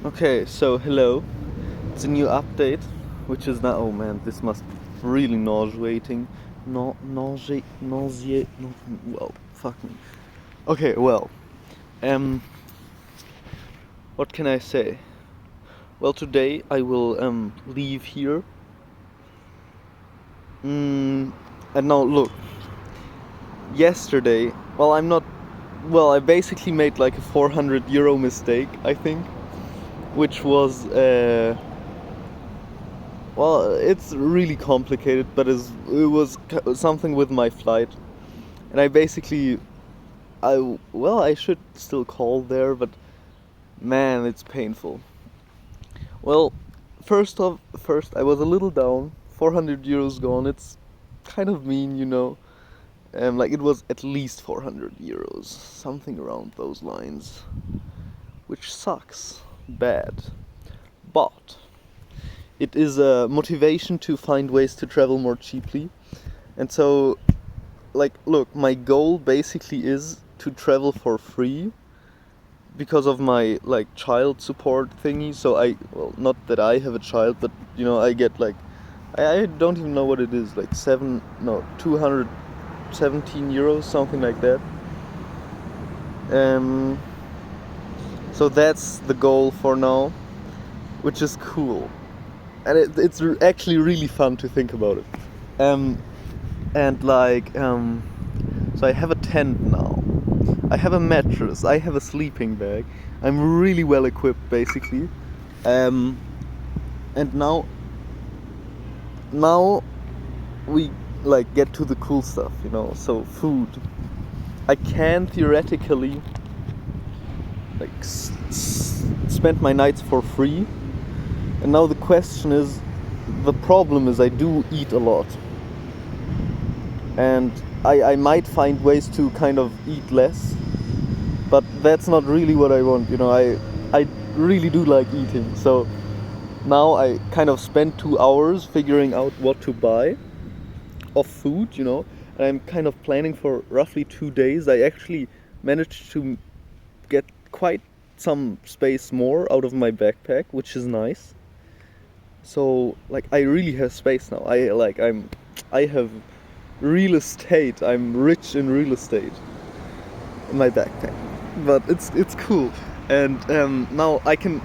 Okay, so hello. It's a new update, which is now. Oh man, this must be really nauseating. Nausea. No, well, fuck me. Okay, well, um, what can I say? Well, today I will leave here. And now look, yesterday. Well, I'm not. Well, I basically made like a 400 euro mistake, I think, which was well, it's really complicated, but it was something with my flight, and I basically, I should still call there, but man, it's painful. Well, first I was a little down. 400 euros gone. It's kind of mean, you know. Like it was at least 400 euros, something around those lines, which sucks bad. But it is a motivation to find ways to travel more cheaply. And so, like, look, my goal basically is to travel for free because of my, like, child support thingy. So well, not that I have a child, but, you know, I get, like, I don't even know what it is, like 217 euros, something like that. Um, so that's the goal for now, which is cool. And it's actually really fun to think about it. Um, and like, so I have a tent now. I have a mattress. I have a sleeping bag. I'm really well equipped, basically. Um, and now we like get to the cool stuff, you know. So food. I can theoretically like spend my nights for free. And now the question is, the problem is I do eat a lot. And I might find ways to kind of eat less, but that's not really what I want, you know. I really do like eating, so now I kind of spend 2 hours figuring out what to buy of food, you know, and I'm kind of planning for roughly 2 days. I actually managed to get quite some space more out of my backpack, which is nice. So like I really have space now. I have real estate. I'm rich in real estate in my backpack, but it's cool. And now I can.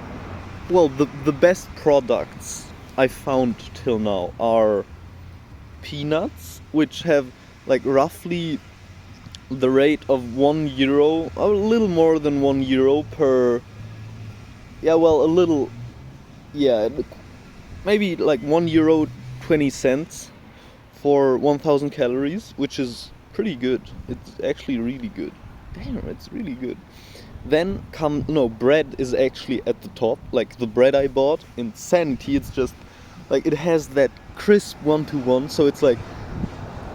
Well, the best products I found till now are peanuts, which have like roughly the rate of €1, a little more than €1 per. Yeah, well, a little. Yeah, maybe like €1 20 cents for 1,000 calories, which is pretty good. It's actually really good. Damn, it's really good. Then bread is actually at the top. Like the bread I bought, insanity. It's just like it has that crisp 1-to-1, so it's like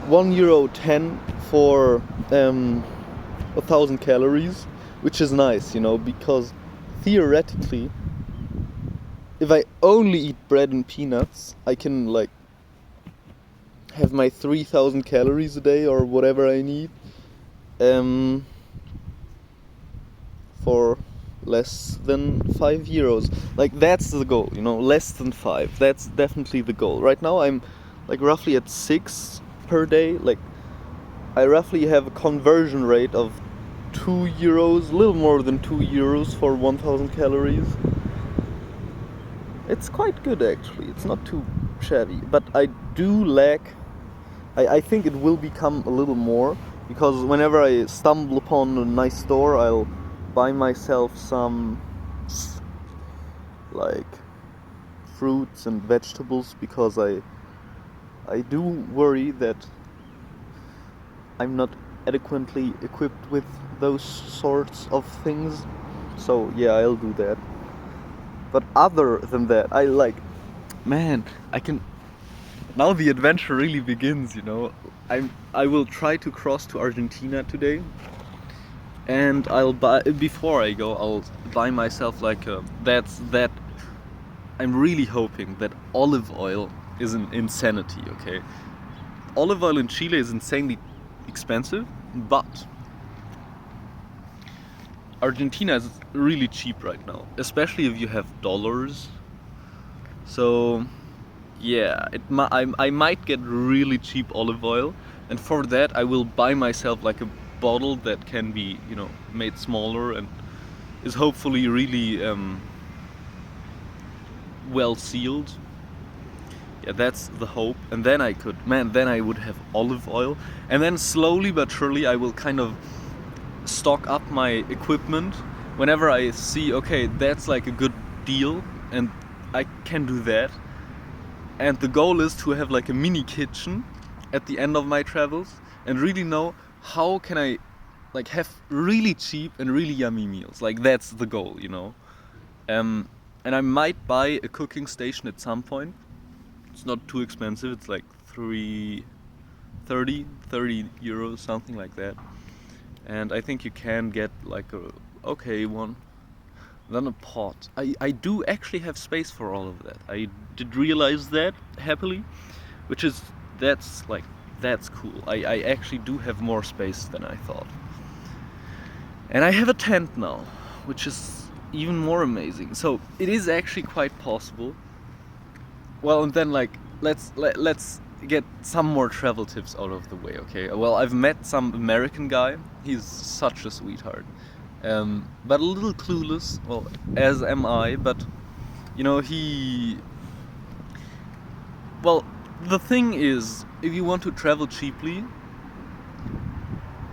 €1.10 for 1,000 calories, which is nice, you know, because theoretically, if I only eat bread and peanuts, I can like have my 3,000 calories a day or whatever I need for less than €5. Like that's the goal, you know, less than 5. That's definitely the goal. Right now I'm like roughly at 6 per day. Like I roughly have a conversion rate of €2, a little more than €2 for 1,000 calories. It's quite good actually. It's not too shabby, but I do lack. I think it will become a little more, because whenever I stumble upon a nice store, I'll buy myself some like fruits and vegetables, because I do worry that I'm not adequately equipped with those sorts of things. So yeah, I'll do that. But other than that, man, I can. Now the adventure really begins, you know. I will try to cross to Argentina today, and before I go, I'll buy myself like a that. I'm really hoping that olive oil is an insanity. Okay, olive oil in Chile is insanely expensive, but Argentina is really cheap right now, especially if you have dollars. So yeah, I might get really cheap olive oil, and for that I will buy myself like a bottle that can be, you know, made smaller and is hopefully really well sealed. Yeah, that's the hope. And then then I would have olive oil, and then slowly but surely I will kind of stock up my equipment whenever I see, okay, that's like a good deal and I can do that. And the goal is to have like a mini kitchen at the end of my travels and really know how can I like have really cheap and really yummy meals. Like that's the goal, you know. And I might buy a cooking station at some point. It's not too expensive. It's like 30 euros, something like that. And I think you can get like a okay one. Then a pot. I do actually have space for all of that. I did realize that happily, which is that's cool. I actually do have more space than I thought. And I have a tent now, which is even more amazing. So it is actually quite possible. Well, and then like let's get some more travel tips out of the way, okay? Well, I've met some American guy. He's such a sweetheart. But a little clueless, well, as am I, but you know, well, the thing is, if you want to travel cheaply,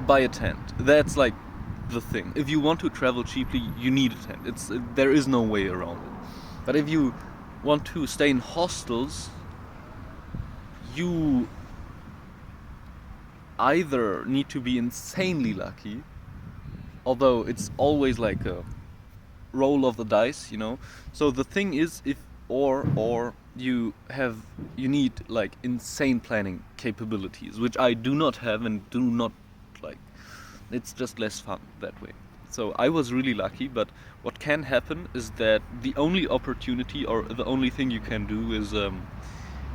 buy a tent. That's like the thing. If you want to travel cheaply, you need a tent. There is no way around it. But if you want to stay in hostels, you either need to be insanely lucky, although it's always like a roll of the dice, you know. So the thing is, if or you need like insane planning capabilities, which I do not have and do not like. It's just less fun that way. So I was really lucky, but what can happen is that the only opportunity or the only thing you can do is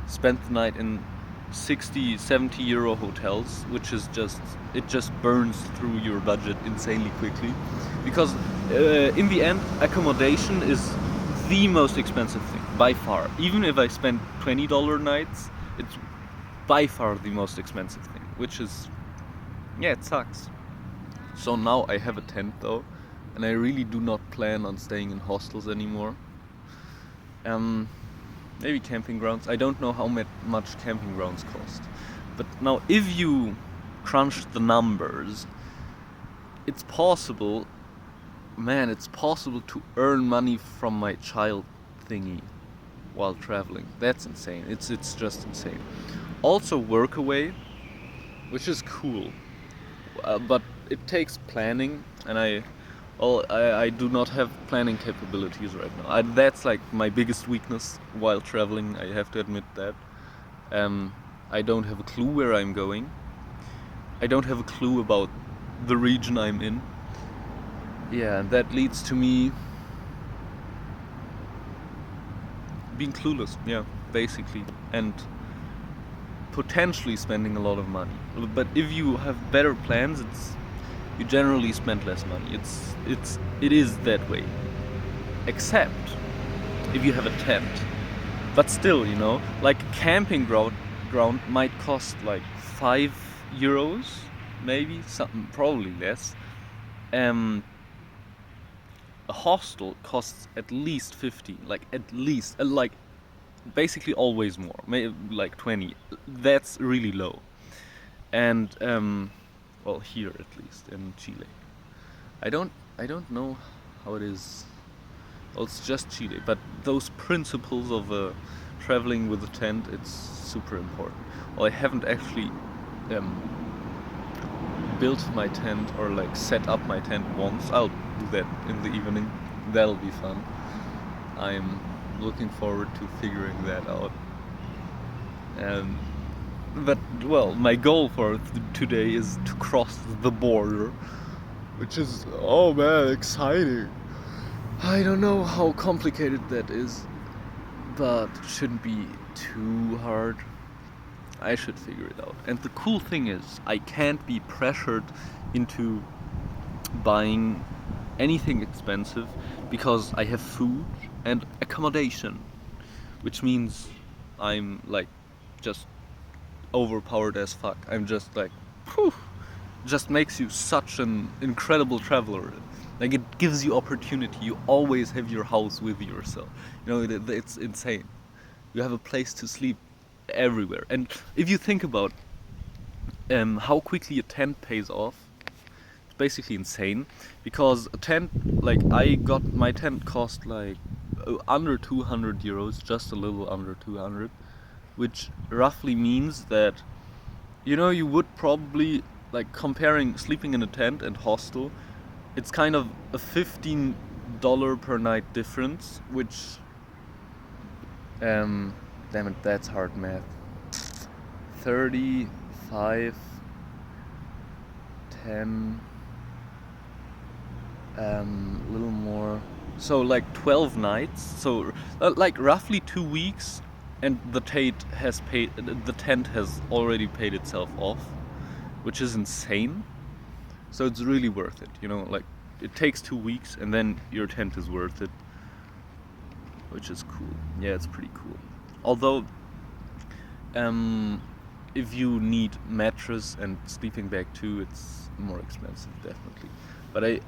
spend the night in 60-70 euro hotels, which is just burns through your budget insanely quickly, because in the end accommodation is the most expensive thing by far. Even if I spend $20 nights, it's by far the most expensive thing, which is, yeah, it sucks. So now I have a tent though, and I really do not plan on staying in hostels anymore. Maybe camping grounds. I don't know how much camping grounds cost. But now if you crunch the numbers, it's possible to earn money from my child thingy while traveling. That's insane. It's just insane. Also Workaway, which is cool. But it takes planning, and I do not have planning capabilities right now. That's like my biggest weakness while traveling. I have to admit that. I don't have a clue where I'm going. I don't have a clue about the region I'm in. Yeah, and that leads to me being clueless. Yeah, basically, and potentially spending a lot of money. But if you have better plans, you generally spend less money. It is that way. Except if you have a tent. But still, you know, like a camping ground might cost like 5 euros, maybe something, probably less. A hostel costs at least 50, like at least, like basically always more, maybe like 20. That's really low. And well, here at least in Chile, I don't know how it is. Well, it's just Chile, but those principles of traveling with a tent, it's super important. Well, I haven't actually built my tent or like set up my tent once. I'll do that in the evening. That'll be fun. I'm looking forward to figuring that out. But well, my goal for today is to cross the border, which is, oh man, exciting. I don't know how complicated that is, but it shouldn't be too hard. I should figure it out. And the cool thing is, I can't be pressured into buying anything expensive because I have food and accommodation, which means I'm like just overpowered as fuck. I'm just like, whew, just makes you such an incredible traveler. Like it gives you opportunity. You always have your house with yourself. You know, it's insane. You have a place to sleep everywhere. And if you think about how quickly a tent pays off, it's basically insane. Because a tent, like my tent cost like under 200 euros, just a little under 200, which roughly means that, you know, you would probably, like comparing sleeping in a tent and hostel, it's kind of a $15 per night difference, which, damn it, that's hard math. 35, 10, a little more. So like 12 nights. So like roughly 2 weeks, and the tent has already paid itself off, which is insane. So it's really worth it, you know, like it takes 2 weeks and then your tent is worth it, which is cool. Yeah, it's pretty cool. Although, if you need mattress and sleeping bag too, it's more expensive, definitely. But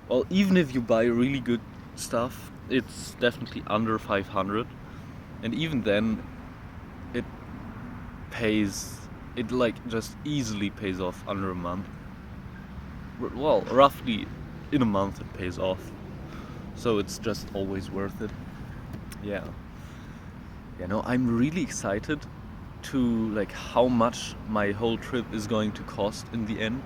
well, even if you buy really good stuff, it's definitely under 500, and even then, it like just easily pays off under a month. Well, roughly in a month it pays off, so it's just always worth it. Yeah. No, I'm really excited to like how much my whole trip is going to cost in the end.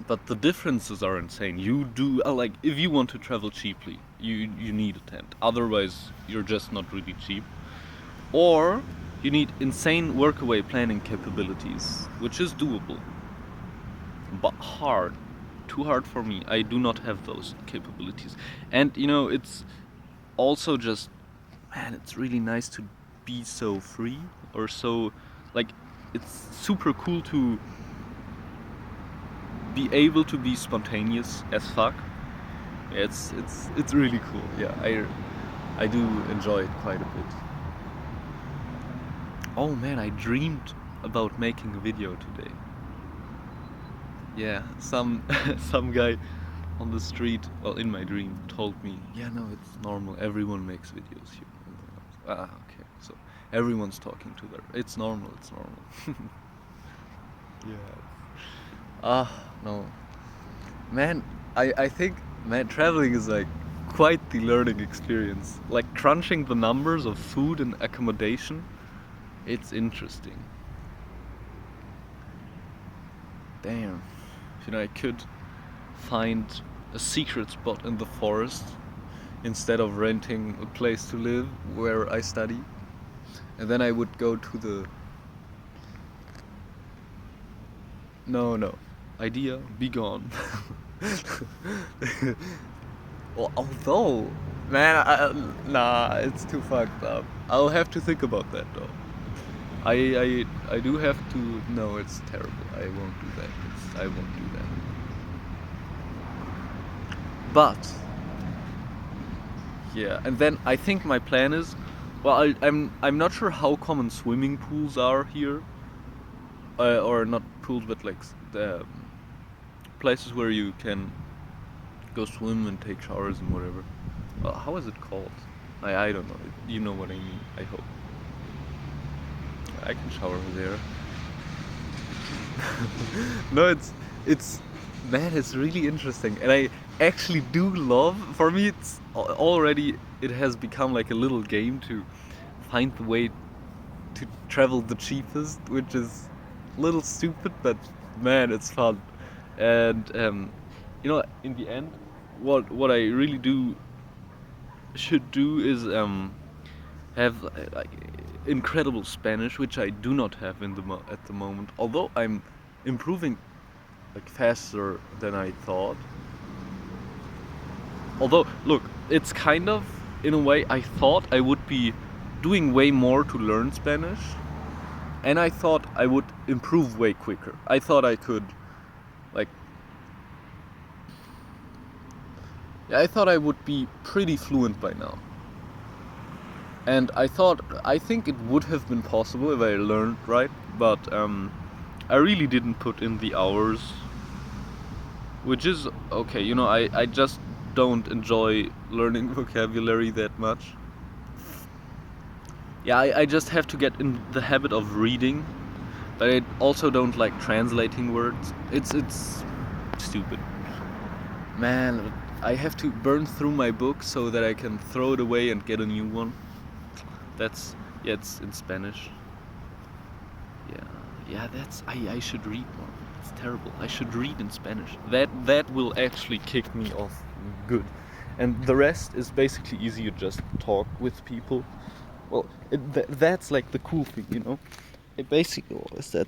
But the differences are insane. You do like if you want to travel cheaply, you need a tent. Otherwise, you're just not really cheap. Or you need insane workaway planning capabilities, which is doable, but hard. Too hard for me. I do not have those capabilities. And you know, it's also just, man, it's really nice to be so free, or so, like, it's super cool to be able to be spontaneous as fuck. Yeah, it's really cool. Yeah, I do enjoy it quite a bit. Oh man, I dreamed about making a video today. Yeah, some guy on the street, well, in my dream, told me, yeah, no, it's normal, everyone makes videos here. Okay, so everyone's talking to their, it's normal. Yeah. No. Man, I think, man, traveling is like quite the learning experience. Like crunching the numbers of food and accommodation, it's interesting. Damn. You know, I could find a secret spot in the forest instead of renting a place to live where I study. And then I would go to the... No. Idea, be gone. Well, although, man, nah, it's too fucked up. I'll have to think about that though. I do have to. No, it's terrible. I won't do that. I won't do that. But yeah, and then I think my plan is, well, I'm not sure how common swimming pools are here, or not pools, but like the places where you can go swim and take showers and whatever. Well, how is it called? I don't know. You know what I mean, I hope. I can shower there. No, it's man, it's really interesting, and I actually do love. For me, it's already, it has become like a little game to find the way to travel the cheapest, which is a little stupid, but man, it's fun. And you know, in the end, what I really should do is have like incredible Spanish, which I do not have at the moment. Although I'm improving like faster than I thought. Although, look, it's kind of, in a way, I thought I would be doing way more to learn Spanish, and I thought I would improve way quicker. I thought I could Like, yeah, I thought I would be pretty fluent by now. And I think it would have been possible if I learned right, but I really didn't put in the hours, which is okay. You know, I just don't enjoy learning vocabulary that much. Yeah, I just have to get in the habit of reading, but I also don't like translating words. It's stupid. Man, I have to burn through my book so that I can throw it away and get a new one. That's, yeah, it's in Spanish. Yeah, yeah, I should read more. It's terrible. I should read in Spanish. That will actually kick me off good. And the rest is basically easy. You just talk with people. Well, that's like the cool thing, you know. I basically, oh, is that?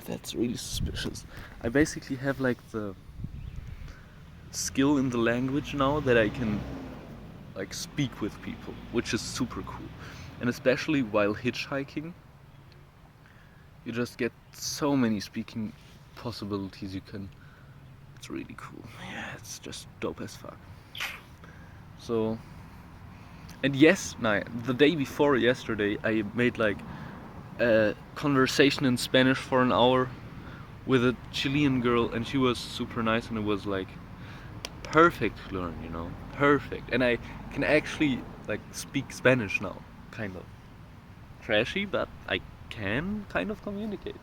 That's really suspicious. I basically have like the skill in the language now that I can like speak with people, which is super cool. And especially while hitchhiking, you just get so many speaking possibilities you can. It's really cool. Yeah, it's just dope as fuck. So, and yes, no, the day before yesterday, I made like a conversation in Spanish for an hour with a Chilean girl, and she was super nice, and it was like perfect to learn, you know, perfect. And I can actually like speak Spanish now, kind of trashy, but I can kind of communicate.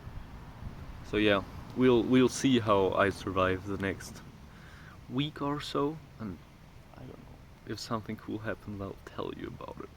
So yeah, we'll see how I survive the next week or so, and I don't know if something cool happens, I'll tell you about it.